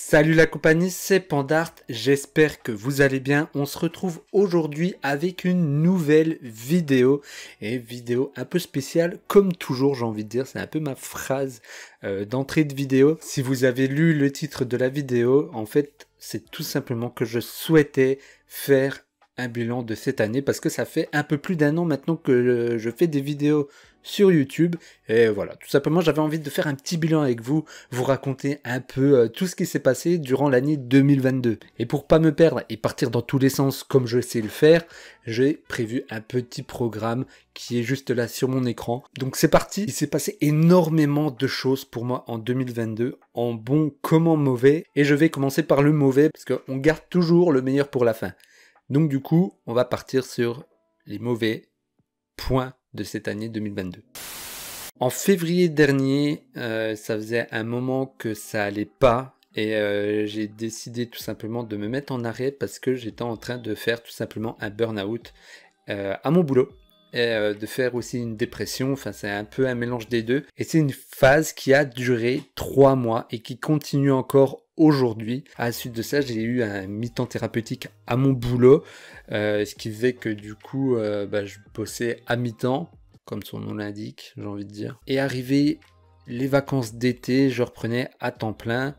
Salut la compagnie, c'est Pandart, j'espère que vous allez bien. On se retrouve aujourd'hui avec une nouvelle vidéo, et vidéo un peu spéciale, comme toujours j'ai envie de dire, c'est un peu ma phrase d'entrée de vidéo. Si vous avez lu le titre de la vidéo, en fait c'est tout simplement que je souhaitais faire un bilan de cette année, parce que ça fait un peu plus d'un an maintenant que je fais des vidéos sur YouTube, et voilà, tout simplement j'avais envie de faire un petit bilan avec vous, vous raconter un peu tout ce qui s'est passé durant l'année 2022. Et pour pas me perdre et partir dans tous les sens comme je sais le faire, j'ai prévu un petit programme qui est juste là sur mon écran. Donc c'est parti, il s'est passé énormément de choses pour moi en 2022, en bon comme en mauvais, et je vais commencer par le mauvais, parce qu'on garde toujours le meilleur pour la fin. Donc du coup, on va partir sur les mauvais points de cette année 2022. En février dernier, ça faisait un moment que ça allait pas, et j'ai décidé tout simplement de me mettre en arrêt parce que j'étais en train de faire tout simplement un burn-out à mon boulot, et de faire aussi une dépression. Enfin, c'est un peu un mélange des deux, et c'est une phase qui a duré 3 mois et qui continue encore aujourd'hui. À la suite de ça, j'ai eu un mi-temps thérapeutique à mon boulot, ce qui faisait que du coup je bossais à mi-temps, comme son nom l'indique, j'ai envie de dire. Et arrivé les vacances d'été, je reprenais à temps plein,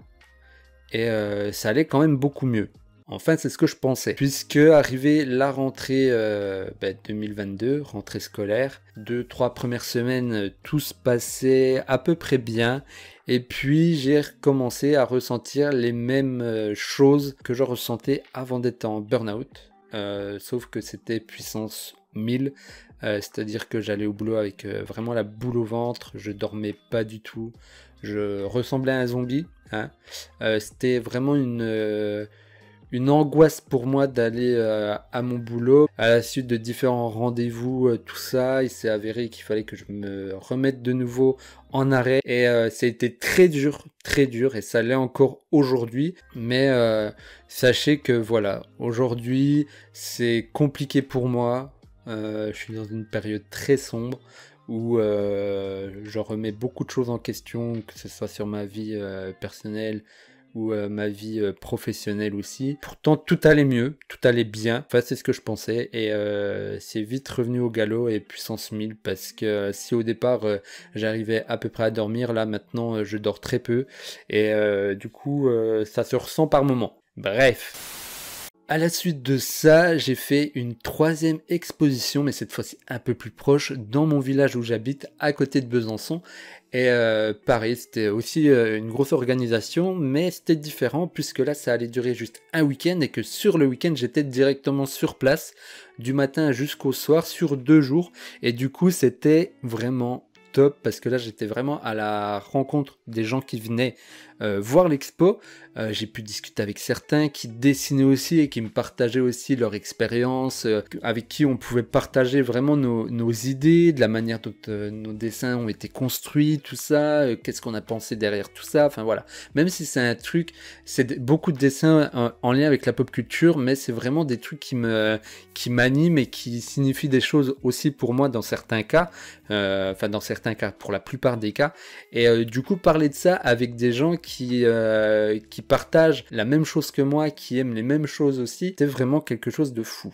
et ça allait quand même beaucoup mieux. Enfin, c'est ce que je pensais. Puisque arrivé la rentrée 2022, rentrée scolaire, 2-3 premières semaines, tout se passait à peu près bien. Et puis, j'ai recommencé à ressentir les mêmes choses que je ressentais avant d'être en burn-out. Sauf que c'était puissance 1000. C'est-à-dire que j'allais au boulot avec vraiment la boule au ventre, je dormais pas du tout, je ressemblais à un zombie. C'était vraiment une angoisse pour moi d'aller à mon boulot. À la suite de différents rendez-vous, tout ça, il s'est avéré qu'il fallait que je me remette de nouveau en arrêt. Et ça a été très dur, et ça l'est encore aujourd'hui. Mais sachez que voilà, aujourd'hui, c'est compliqué pour moi. Je suis dans une période très sombre où je remets beaucoup de choses en question, que ce soit sur ma vie personnelle ou ma vie professionnelle aussi. Pourtant, tout allait mieux, tout allait bien. Enfin, c'est ce que je pensais, et c'est vite revenu au galop et puissance 1000, parce que si au départ j'arrivais à peu près à dormir, là maintenant je dors très peu, et du coup ça se ressent par moments. Bref. À la suite de ça, j'ai fait une 3e exposition, mais cette fois-ci un peu plus proche, dans mon village où j'habite, à côté de Besançon. Et pareil, c'était aussi une grosse organisation, mais c'était différent, puisque là, ça allait durer juste un week-end, et que sur le week-end, j'étais directement sur place, du matin jusqu'au soir, sur 2 jours. Et du coup, c'était vraiment top, parce que là, j'étais vraiment à la rencontre des gens qui venaient voir l'expo. J'ai pu discuter avec certains qui dessinaient aussi et qui me partageaient aussi leur expérience, avec qui on pouvait partager vraiment nos idées, de la manière dont nos dessins ont été construits, tout ça, qu'est-ce qu'on a pensé derrière tout ça, enfin voilà. Même si c'est un truc, c'est beaucoup de dessins en lien avec la pop culture, mais c'est vraiment des trucs qui m'animent et qui signifient des choses aussi pour moi dans certains cas, enfin dans certains cas, pour la plupart des cas. Et du coup, parler de ça avec des gens qui partagent la même chose que moi, qui aiment les mêmes choses aussi, c'était vraiment quelque chose de fou.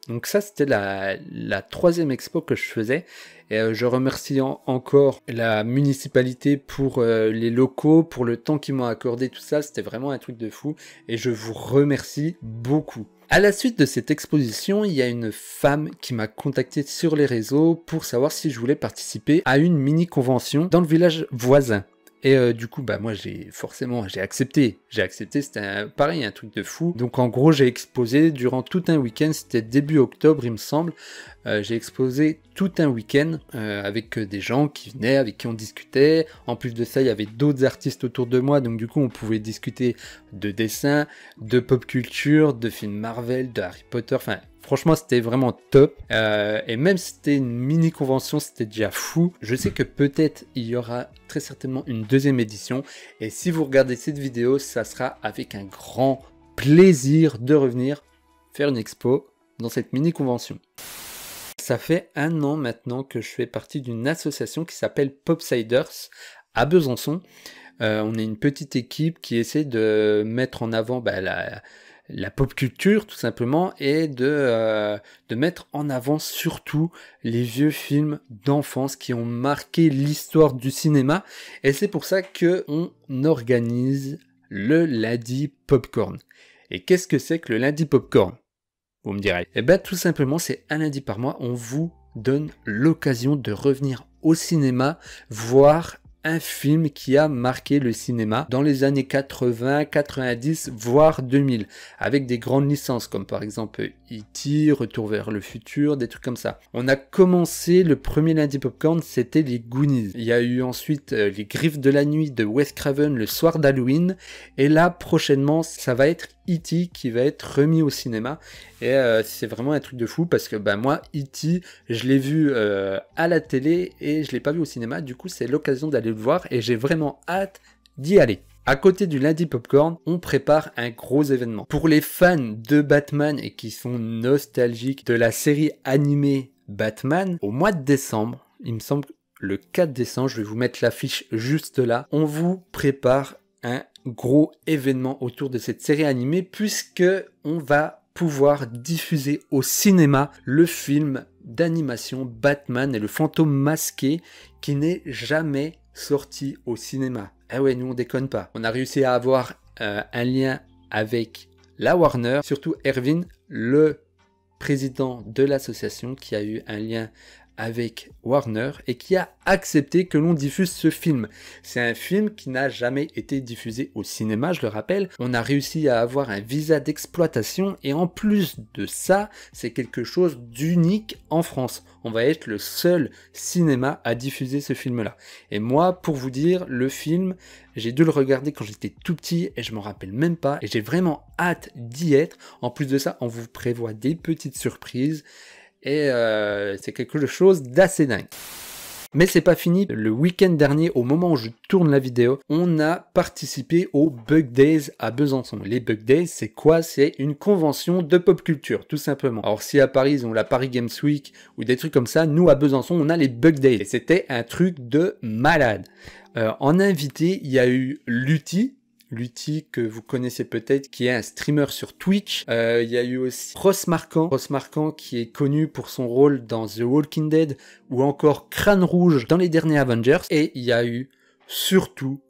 Donc ça, c'était la 3e expo que je faisais, et je remercie encore la municipalité pour les locaux, pour le temps qu'ils m'ont accordé, tout ça, c'était vraiment un truc de fou, et je vous remercie beaucoup. À la suite de cette exposition, il y a une femme qui m'a contacté sur les réseaux pour savoir si je voulais participer à une mini-convention dans le village voisin. Et du coup, moi j'ai accepté. C'était pareil, un truc de fou. Donc en gros, j'ai exposé durant tout un week-end, c'était début octobre il me semble. J'ai exposé tout un week-end avec des gens qui venaient, avec qui on discutait. En plus de ça, il y avait d'autres artistes autour de moi, donc du coup on pouvait discuter de dessin, de pop culture, de films Marvel, de Harry Potter, enfin franchement c'était vraiment top, et même si c'était une mini convention, c'était déjà fou. Je sais que peut-être il y aura très certainement une 2e édition, et si vous regardez cette vidéo, ça sera avec un grand plaisir de revenir faire une expo dans cette mini convention. Ça fait 1 an maintenant que je fais partie d'une association qui s'appelle Popsiders à Besançon. On est une petite équipe qui essaie de mettre en avant la pop culture tout simplement et de mettre en avant surtout les vieux films d'enfance qui ont marqué l'histoire du cinéma. Et c'est pour ça qu'on organise le lundi popcorn. Et qu'est-ce que c'est que le lundi popcorn ? Vous me direz. Eh bien tout simplement c'est un lundi par mois, on vous donne l'occasion de revenir au cinéma, voir un film qui a marqué le cinéma dans les années 80, 90, voire 2000, avec des grandes licences comme par exemple E.T., Retour vers le futur, des trucs comme ça. On a commencé le premier lundi popcorn, c'était les Goonies. Il y a eu ensuite les Griffes de la nuit de Wes Craven le soir d'Halloween, et là prochainement ça va être E.T. qui va être remis au cinéma, et c'est vraiment un truc de fou parce que moi E.T. je l'ai vu à la télé et je l'ai pas vu au cinéma, du coup c'est l'occasion d'aller le voir et j'ai vraiment hâte d'y aller. À côté du lundi popcorn, on prépare un gros événement. Pour les fans de Batman et qui sont nostalgiques de la série animée Batman, au mois de décembre, il me semble le 4 décembre, je vais vous mettre l'affiche juste là, on vous prépare un gros événement autour de cette série animée puisque on va pouvoir diffuser au cinéma le film d'animation Batman et le fantôme masqué qui n'est jamais sorti au cinéma. Ah ouais, nous on déconne pas. On a réussi à avoir un lien avec la Warner, surtout Erwin, le président de l'association qui a eu un lien avec Warner et qui a accepté que l'on diffuse ce film. C'est un film qui n'a jamais été diffusé au cinéma, je le rappelle. On a réussi à avoir un visa d'exploitation et en plus de ça, c'est quelque chose d'unique en France. On va être le seul cinéma à diffuser ce film-là. Et moi, pour vous dire, le film, j'ai dû le regarder quand j'étais tout petit et je m'en rappelle même pas. Et j'ai vraiment hâte d'y être. En plus de ça, on vous prévoit des petites surprises. Et c'est quelque chose d'assez dingue. Mais c'est pas fini. Le week-end dernier, au moment où je tourne la vidéo, on a participé aux Bug Days à Besançon. Les Bug Days, c'est quoi? C'est une convention de pop culture, tout simplement. Alors si à Paris, ils ont la Paris Games Week ou des trucs comme ça, nous à Besançon, on a les Bug Days. Et c'était un truc de malade. En invité, il y a eu Lutti que vous connaissez peut-être, qui est un streamer sur Twitch. Il y a eu aussi Ross Marquand qui est connu pour son rôle dans The Walking Dead ou encore Crâne Rouge dans les derniers Avengers. Et il y a eu surtout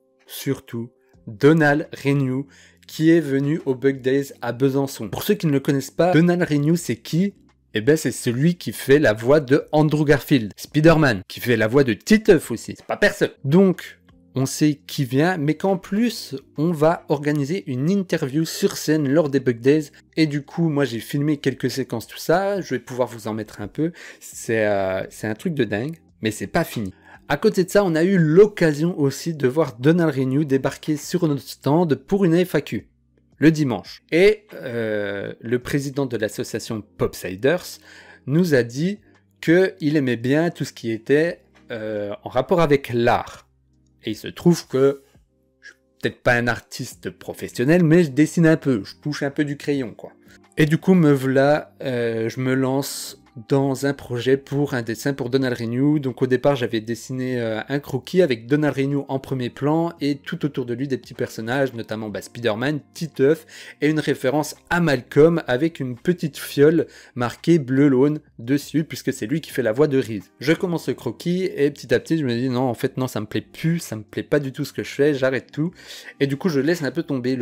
Donald Renew qui est venu au Bug Days à Besançon. Pour ceux qui ne le connaissent pas, Donald Renew c'est qui? Eh ben c'est celui qui fait la voix de Andrew Garfield, Spider-Man, qui fait la voix de Titeuf aussi, c'est pas personne. Donc on sait qui vient, mais qu'en plus, on va organiser une interview sur scène lors des Bug Days. Et du coup, moi, j'ai filmé quelques séquences, tout ça. Je vais pouvoir vous en mettre un peu. C'est un truc de dingue, mais c'est pas fini. À côté de ça, on a eu l'occasion aussi de voir Donald Renew débarquer sur notre stand pour une FAQ, le dimanche. Et le président de l'association Popsiders nous a dit qu'il aimait bien tout ce qui était en rapport avec l'art. Et il se trouve que je suis peut-être pas un artiste professionnel, mais je dessine un peu, je touche un peu du crayon, quoi. Et du coup, me voilà, je me lance dans un projet pour un dessin pour Donald Renew. Donc au départ, j'avais dessiné un croquis avec Donald Renew en premier plan et tout autour de lui des petits personnages, notamment Spider-Man, Titeuf et une référence à Malcolm avec une petite fiole marquée bleu laune dessus puisque c'est lui qui fait la voix de Reese. Je commence le croquis et petit à petit, je me dis non, en fait non, ça me plaît plus, ça me plaît pas du tout ce que je fais, j'arrête tout. Et du coup, je laisse un peu tomber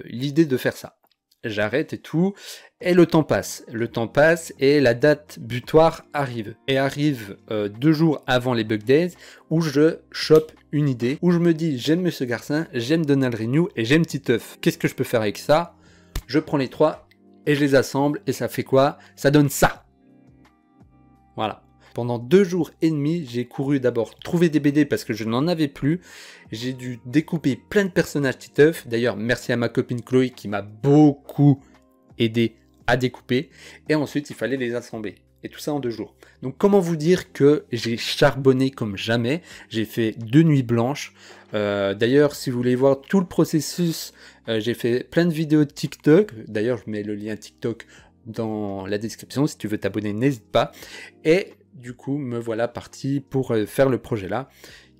l'idée de faire ça. J'arrête et tout, et le temps passe et la date butoir arrive. Et arrive 2 jours avant les Bug Days où je chope une idée, où je me dis j'aime Monsieur Garcin, j'aime Donald Renew et j'aime Titeuf. Qu'est-ce que je peux faire avec ça? Je prends les 3 et je les assemble et ça fait quoi? Ça donne ça. Voilà. Pendant 2 jours et demi, j'ai couru d'abord trouver des BD parce que je n'en avais plus. J'ai dû découper plein de personnages Titeuf. D'ailleurs, merci à ma copine Chloé qui m'a beaucoup aidé à découper. Et ensuite, il fallait les assembler. Et tout ça en 2 jours. Donc, comment vous dire que j'ai charbonné comme jamais. J'ai fait 2 nuits blanches. D'ailleurs, si vous voulez voir tout le processus, j'ai fait plein de vidéos de TikTok. D'ailleurs, je mets le lien TikTok dans la description. Si tu veux t'abonner, n'hésite pas. Et du coup, me voilà parti pour faire le projet là,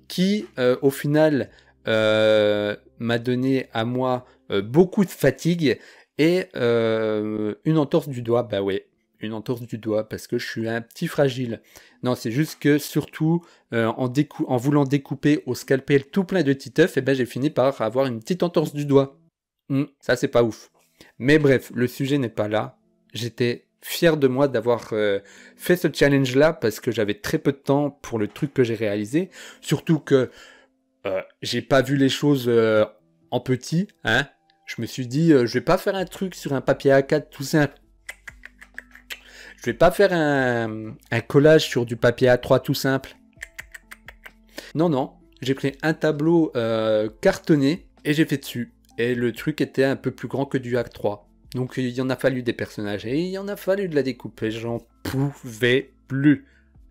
qui au final m'a donné à moi beaucoup de fatigue et une entorse du doigt. Bah ouais, une entorse du doigt parce que je suis un petit fragile. Non, c'est juste que surtout en voulant découper au scalpel tout plein de titeuf, et ben j'ai fini par avoir une petite entorse du doigt. Ça c'est pas ouf. Mais bref, le sujet n'est pas là. J'étais fier de moi d'avoir fait ce challenge là parce que j'avais très peu de temps pour le truc que j'ai réalisé. Surtout que j'ai pas vu les choses en petit, hein. Je me suis dit, je vais pas faire un truc sur un papier A4 tout simple. Je vais pas faire un collage sur du papier A3 tout simple. Non, non. J'ai pris un tableau cartonné et j'ai fait dessus. Et le truc était un peu plus grand que du A3. Donc il y en a fallu des personnages et il y en a fallu de la découpe. Et j'en pouvais plus.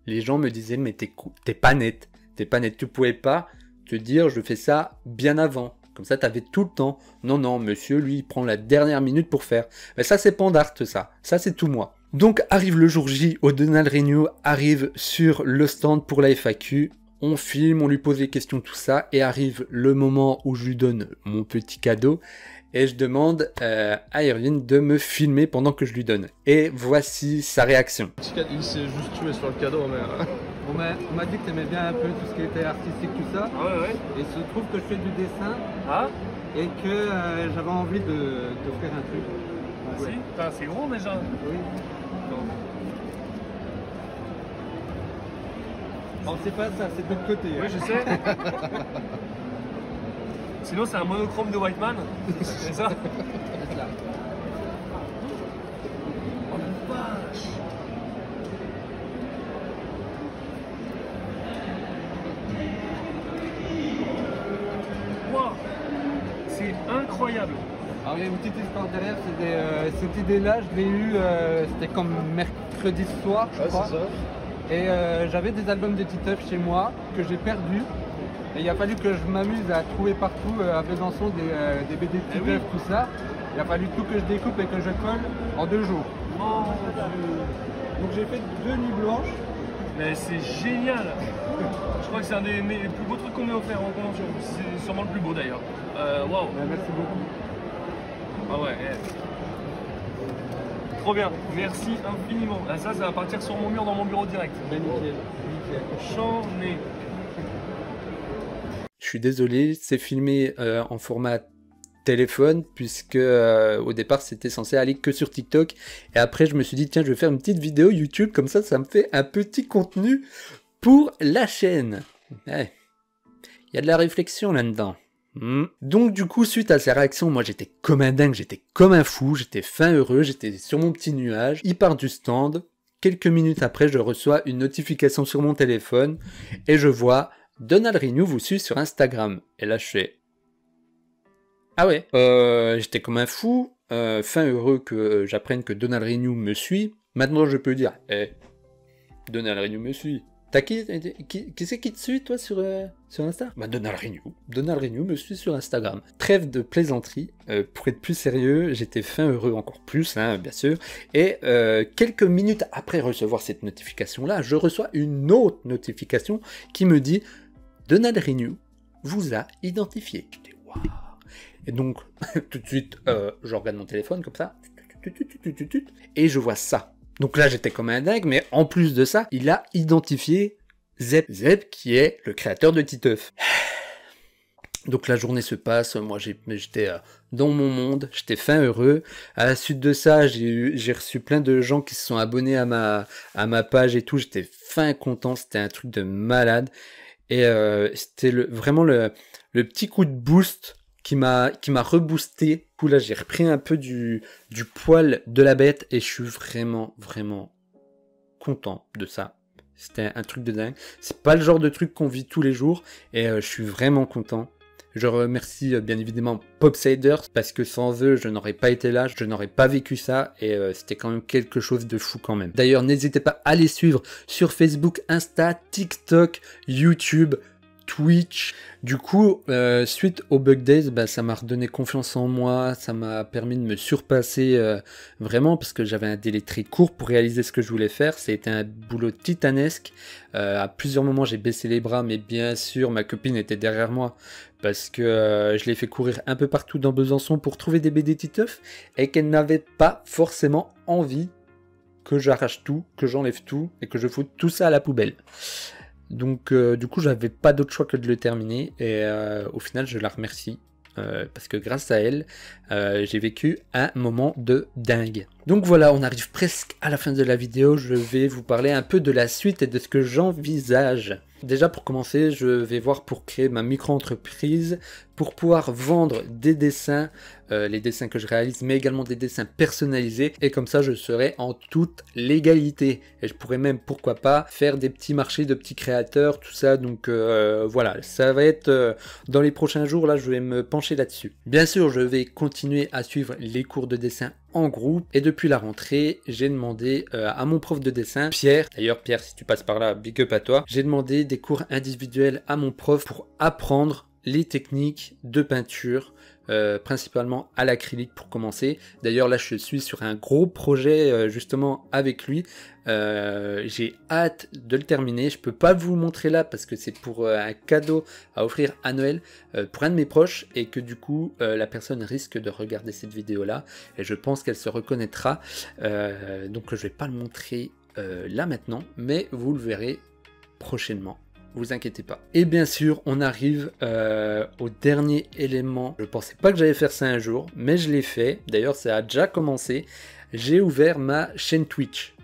Les gens me disaient, mais t'es pas net. T'es pas net. Tu pouvais pas te dire, je fais ça bien avant. Comme ça, t'avais tout le temps. Non, non, monsieur, lui, il prend la dernière minute pour faire. Mais ça, c'est Pandart, ça. Ça, c'est tout moi. Donc, arrive le jour J, O'Donnell Renew arrive sur le stand pour la FAQ. On filme, on lui pose des questions, tout ça. Et arrive le moment où je lui donne mon petit cadeau. Et je demande à Irvine de me filmer pendant que je lui donne. Et voici sa réaction. Il s'est juste tué sur le cadeau, mais... On m'a dit que tu aimais bien un peu tout ce qui était artistique, tout ça. Ah ouais, ouais. Et il se trouve que je fais du dessin. Ah. Et que j'avais envie de faire un truc. Ah ouais. Si, c'est gros déjà. Oui. Non, c'est pas ça, c'est de l'autre côté. Oui, je sais. Sinon, c'est un monochrome de Whiteman. C'est ça. C'est ça. Oh la vache. Wow. C'est incroyable. Alors il y a une petite histoire derrière, cette idée-là, je l'ai eue, c'était comme mercredi soir, je crois. Et j'avais des albums de Titeuf chez moi que j'ai perdus. Et il a fallu que je m'amuse à trouver partout à Besançon des BD de Titeuf, tout ça. Il a fallu tout que je découpe et que je colle en 2 jours. Oh. Donc j'ai fait 2 nuits blanches. Mais c'est génial. Je crois que c'est un des plus beaux trucs qu'on m'ait offert en convention. C'est sûrement le plus beau d'ailleurs. Waouh. Merci beaucoup. Ah ouais. Trop bien. Merci infiniment. Ah, ça va partir sur mon mur dans mon bureau direct. Ben nickel. Nickel. J'en ai. Je suis désolé, c'est filmé en format téléphone puisque au départ c'était censé aller que sur TikTok et après je me suis dit tiens je vais faire une petite vidéo YouTube comme ça me fait un petit contenu pour la chaîne. Il y a de la réflexion là-dedans. Donc du coup suite à ces réactions moi j'étais comme un dingue, j'étais comme un fou, j'étais fin heureux, j'étais sur mon petit nuage, il part du stand, quelques minutes après je reçois une notification sur mon téléphone et je vois Donald Renew vous suit sur Instagram et là je fais ah ouais, j'étais comme un fou, fin heureux que j'apprenne que Donald Renew me suit. Maintenant je peux dire, Donald Renew me suit. T'as qui c'est qui te suit toi sur Insta? Bah Donald Renew. Donald Renew me suit sur Instagram. Trêve de plaisanterie, pour être plus sérieux, j'étais fin heureux encore plus, hein, bien sûr. Et quelques minutes après recevoir cette notification-là, je reçois une autre notification qui me dit Donald Renew vous a identifié. Je dis waouh. Et donc, tout de suite, je regarde mon téléphone comme ça, et je vois ça. Donc là, j'étais comme un dingue, mais en plus de ça, il a identifié Zeb. Zeb, qui est le créateur de Titeuf. Donc la journée se passe, moi j'étais dans mon monde, j'étais fin heureux. À la suite de ça, j'ai reçu plein de gens qui se sont abonnés à ma page et tout, j'étais fin content, c'était un truc de malade. Et c'était vraiment le petit coup de boost qui m'a reboosté. Du coup là j'ai repris un peu du poil de la bête et je suis vraiment content de ça. C'était un truc de dingue. C'est pas le genre de truc qu'on vit tous les jours et je suis vraiment content. Je remercie bien évidemment Popsiders parce que sans eux je n'aurais pas été là, je n'aurais pas vécu ça et c'était quand même quelque chose de fou quand même. D'ailleurs n'hésitez pas à les suivre sur Facebook, Insta, TikTok, YouTube, Twitch. Du coup, suite au Bug Days, bah, ça m'a redonné confiance en moi, ça m'a permis de me surpasser vraiment parce que j'avais un délai très court pour réaliser ce que je voulais faire. C'était un boulot titanesque. À plusieurs moments, j'ai baissé les bras, mais bien sûr, ma copine était derrière moi parce que je l'ai fait courir un peu partout dans Besançon pour trouver des BD Titeuf et qu'elle n'avait pas forcément envie que j'arrache tout, que j'enlève tout et que je foute tout ça à la poubelle. Donc du coup j'avais pas d'autre choix que de le terminer et au final je la remercie parce que grâce à elle j'ai vécu un moment de dingue. Donc voilà, on arrive presque à la fin de la vidéo, je vais vous parler un peu de la suite et de ce que j'envisage. Déjà pour commencer, je vais voir pour créer ma micro-entreprise, pour pouvoir vendre des dessins, les dessins que je réalise, mais également des dessins personnalisés. Et comme ça, je serai en toute légalité. Et je pourrais même, pourquoi pas, faire des petits marchés de petits créateurs, tout ça. Donc voilà, ça va être dans les prochains jours, là, je vais me pencher là-dessus. Bien sûr, je vais continuer à suivre les cours de dessin en groupe et depuis la rentrée j'ai demandé à mon prof de dessin Pierre, d'ailleurs Pierre si tu passes par là big up à toi, j'ai demandé des cours individuels à mon prof pour apprendre les techniques de peinture principalement à l'acrylique pour commencer. D'ailleurs là je suis sur un gros projet justement avec lui. J'ai hâte de le terminer. Je peux pas vous le montrer là parce que c'est pour un cadeau à offrir à Noël pour un de mes proches et que du coup la personne risque de regarder cette vidéo là et je pense qu'elle se reconnaîtra. Donc je vais pas le montrer là maintenant, mais vous le verrez prochainement. Vous inquiétez pas. Et bien sûr, on arrive au dernier élément. Je pensais pas que j'allais faire ça un jour, mais je l'ai fait. D'ailleurs, ça a déjà commencé. J'ai ouvert ma chaîne Twitch.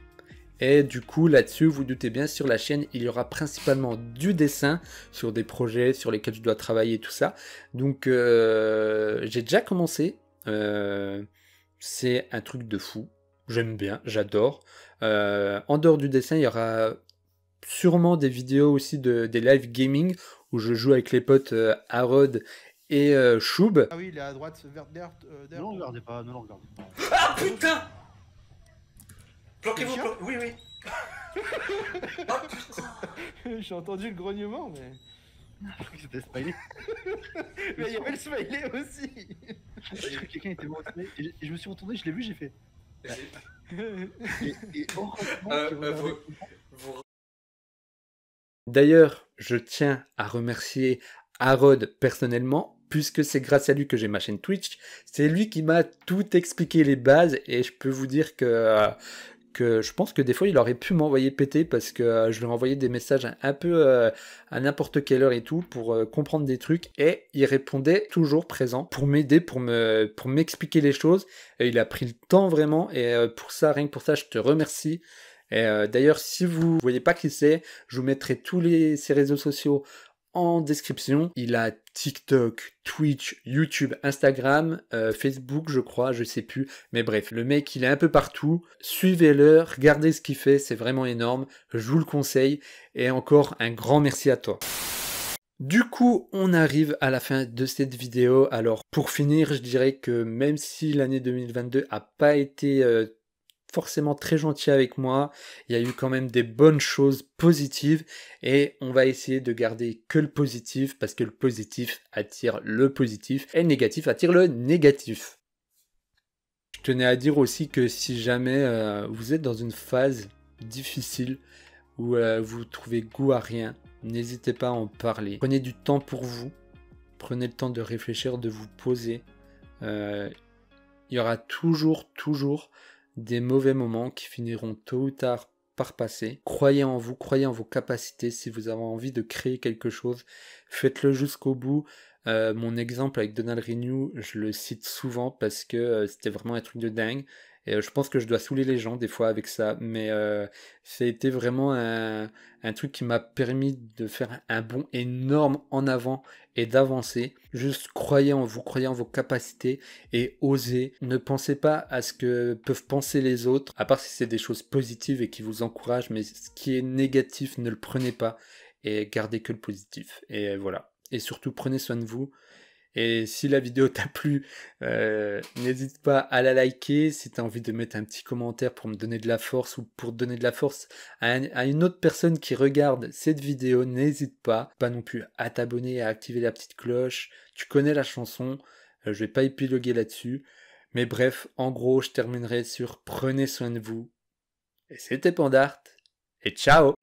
Et du coup, là-dessus, vous doutez bien, sur la chaîne, il y aura principalement du dessin sur des projets sur lesquels je dois travailler, tout ça. Donc, j'ai déjà commencé. C'est un truc de fou. J'aime bien, j'adore. En dehors du dessin, il y aura sûrement des vidéos aussi des live gaming où je joue avec les potes Harod et Choub. Ah oui, il est à droite, derrière. Ne le regardez pas, ne le regardez pas. Ah putain! Planquez-vous, oui, oui. Ah putain! J'ai entendu le grognement, mais. Je crois que c'était smiley. Mais il y avait le smiley aussi. Je crois que quelqu'un était mort au smiley et je me suis retourné, je l'ai vu, j'ai fait. Et heureusement D'ailleurs, je tiens à remercier Harod personnellement, puisque c'est grâce à lui que j'ai ma chaîne Twitch. C'est lui qui m'a tout expliqué les bases, et je peux vous dire que je pense que des fois il aurait pu m'envoyer péter, parce que je lui ai envoyé des messages un peu à n'importe quelle heure et tout, pour comprendre des trucs, et il répondait toujours présent, pour m'aider, pour m'expliquer les choses, et il a pris le temps vraiment, et pour ça, rien que pour ça, je te remercie. Et d'ailleurs, si vous voyez pas qui c'est, je vous mettrai tous ses réseaux sociaux en description. Il a TikTok, Twitch, YouTube, Instagram, Facebook, je crois, je sais plus. Mais bref, le mec, il est un peu partout. Suivez-le, regardez ce qu'il fait, c'est vraiment énorme. Je vous le conseille. Et encore un grand merci à toi. Du coup, on arrive à la fin de cette vidéo. Alors, pour finir, je dirais que même si l'année 2022 a pas été forcément très gentil avec moi, il y a eu quand même des bonnes choses positives et on va essayer de garder que le positif parce que le positif attire le positif et le négatif attire le négatif. Je tenais à dire aussi que si jamais vous êtes dans une phase difficile où vous trouvez goût à rien, n'hésitez pas à en parler. Prenez du temps pour vous, prenez le temps de réfléchir, de vous poser. Il y aura toujours des mauvais moments qui finiront tôt ou tard par passer. Croyez en vous, croyez en vos capacités. Si vous avez envie de créer quelque chose, faites-le jusqu'au bout. Mon exemple avec Donald Renew, je le cite souvent parce que c'était vraiment un truc de dingue. Et je pense que je dois saouler les gens des fois avec ça, mais ça a été vraiment un truc qui m'a permis de faire un bond énorme en avant et d'avancer. Juste croyez en vous, croyez en vos capacités et osez. Ne pensez pas à ce que peuvent penser les autres, à part si c'est des choses positives et qui vous encouragent, mais ce qui est négatif, ne le prenez pas et gardez que le positif. Et voilà. Et surtout, prenez soin de vous Et si la vidéo t'a plu, n'hésite pas à la liker. Si tu as envie de mettre un petit commentaire pour me donner de la force ou pour donner de la force à une autre personne qui regarde cette vidéo, n'hésite pas. Pas non plus à t'abonner et à activer la petite cloche. Tu connais la chanson, je vais pas épiloguer là-dessus. Mais bref, en gros, je terminerai sur prenez soin de vous. Et c'était Pandart. Et ciao!